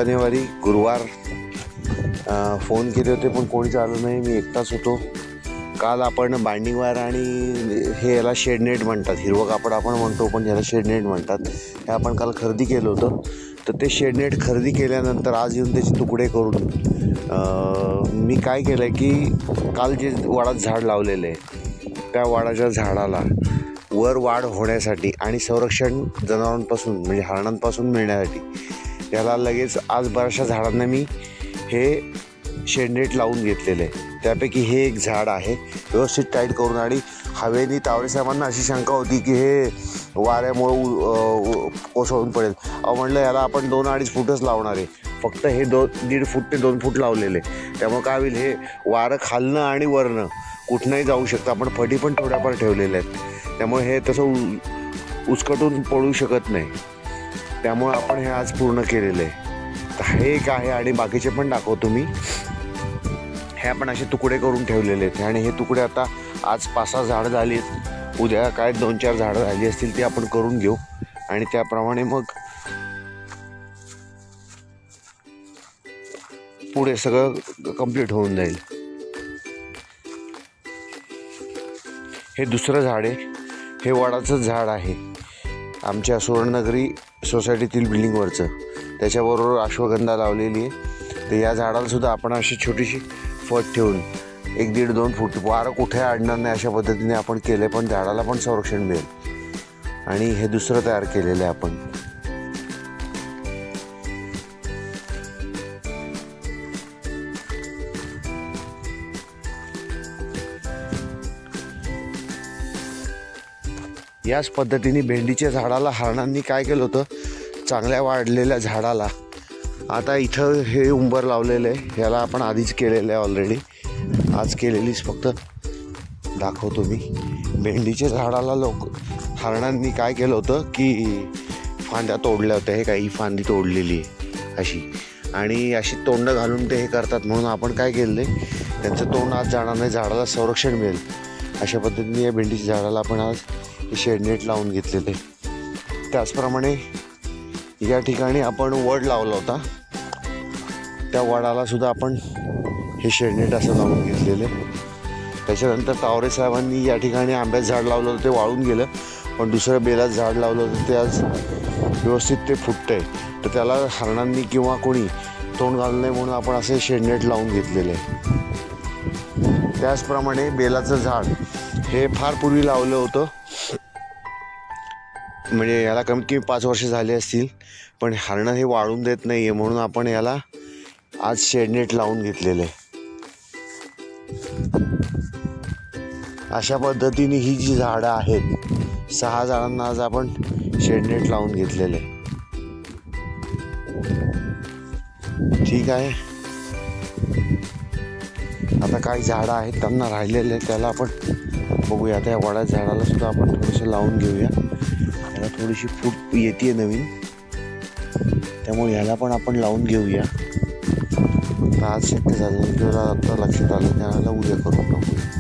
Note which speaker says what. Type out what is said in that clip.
Speaker 1: जानेवारी गुरुवार. फोन केले होते पण कोणीच आलं नाही, मी एकटाच होतो. काल आपण बाइंडिंग वायर आणि हे याला शेडनेट म्हणतात, हिरवं कापड आपण म्हणतो पण याला शेडनेट म्हणतात, हे आपण काल खरेदी केलं होतं. तर ते शेडनेट खरेदी केल्यानंतर आज येऊन त्याचे तुकडे करून मी काय केलं आहे की काल जे वडात झाड लावलेलं आहे त्या वडाच्या झाडाला वर वाढ होण्यासाठी आणि संरक्षण जनावरांपासून म्हणजे हरणांपासून मिळण्यासाठी याला लगेच आज बऱ्याचशा झाडांना मी हे शेडनेट लावून घेतलेलं आहे. त्यापैकी हे एक झाड आहे, व्यवस्थित टाईट करून. आणि हवेने तावरे साहेबांना अशी शंका होती की हे वाऱ्यामुळं कोसळून पडेल. म्हटलं याला आपण 2-2.5 फूटच लावणार आहे, फक्त हे 1.5 फूट ते 2 फूट लावलेले. त्यामुळे काय होईल, हे वारं खालनं आणि वरनं कुठनंही जाऊ शकतं. आपण फटी पण थोड्याफार ठेवलेल्या आहेत, त्यामुळे हे तसं उचकटून पडू शकत नाही. त्यामुळे आपण हे आज पूर्ण केलेलं आहे. तर हे एक आहे आणि बाकीचे पण दाखवतो मी. हे आपण असे तुकडे करून ठेवलेले आहेत आणि हे तुकडे आता आज 5-6 झाडं झाली आहेत, उद्या काय 2-4 झाडं झाली असतील ते आपण करून घेऊ आणि त्याप्रमाणे मग पुढे सगळं कंप्लीट होऊन जाईल. हे दुसरं झाड आहे, हे वडाचं झाड आहे आमच्या सुवर्णनगरी सोसायटीतील बिल्डिंगवरचं. त्याच्याबरोबर अश्वगंधा लावलेली आहे. तर या झाडाला सुद्धा आपण अशी छोटीशी फट ठेवून 1-1.5-2 फूट वारं कुठे अडणार नाही अशा पद्धतीने आपण केलं आहे, पण झाडाला पण संरक्षण मिळेल. आणि हे दुसरं तयार केलेलं आहे आपण. याच पद्धतीने भेंडीच्या झाडाला हरणांनी काय केलं होतं, चांगल्या वाढलेल्या झाडाला आता इथं हे उंबर लावलेलं आहे, ह्याला आपण आधीच केलेलं आहे ऑलरेडी, आज केलेलीच फक्त दाखवतो मी. भेंडीच्या झाडाला हरणांनी काय केलं होतं की फांद्या तोडल्या होत्या. हे काही फांदी तोडलेली आहे अशी, आणि अशी तोंड घालून ते हे करतात. म्हणून आपण काय केलं आहे, त्यांचं तोंड आज जाणार नाही, झाडाला संरक्षण मिळेल अशा पद्धतीने या भेंडीच्या झाडाला आपण आज शेडनेट लावून घेतलेले. त्याचप्रमाणे या ठिकाणी आपण वड लावला होता, त्या वडाला सुद्धा आपण हे शेडनेट असं लावून घेतलेले. त्याच्यानंतर तावरे साहेबांनी या ठिकाणी आंब्याचं झाड लावलं होतं, ते वाळून गेलं, पण दुसरं बेलाचं झाड लावलं होतं ते आज व्यवस्थित ते फुटतं आहे. तर त्याला हरणांनी किंवा कोणी तोंड घालू नये म्हणून आपण असे शेडनेट लावून घेतलेले आहे. त्याचप्रमाणे बेलाचं झाड हे फार पूर्वी लावलं होतं, म्हणजे याला कमीत कमी 5 वर्ष झाले असतील, पण हरणं हे वाळून देत नाही आहे म्हणून आपण याला आज शेडनेट लावून घेतलेलं आहे. अशा पद्धतीने ही जी झाडं आहेत 6 झाडांना आज आपण शेडनेट लावून घेतलेलं आहे. ठीक आहे, आता काही झाडं आहेत त्यांना राहिलेले त्याला आपण बघूया. आता या वडाच्या झाडाला सुद्धा आपण थोडंसं लावून घेऊया. याला थोडीशी फूट येते नवीन, त्यामुळे ह्याला पण आपण लावून घेऊया. आज शक्य झालं किंवा आता लक्षात आलं त्याला उद्या करून टाकूया.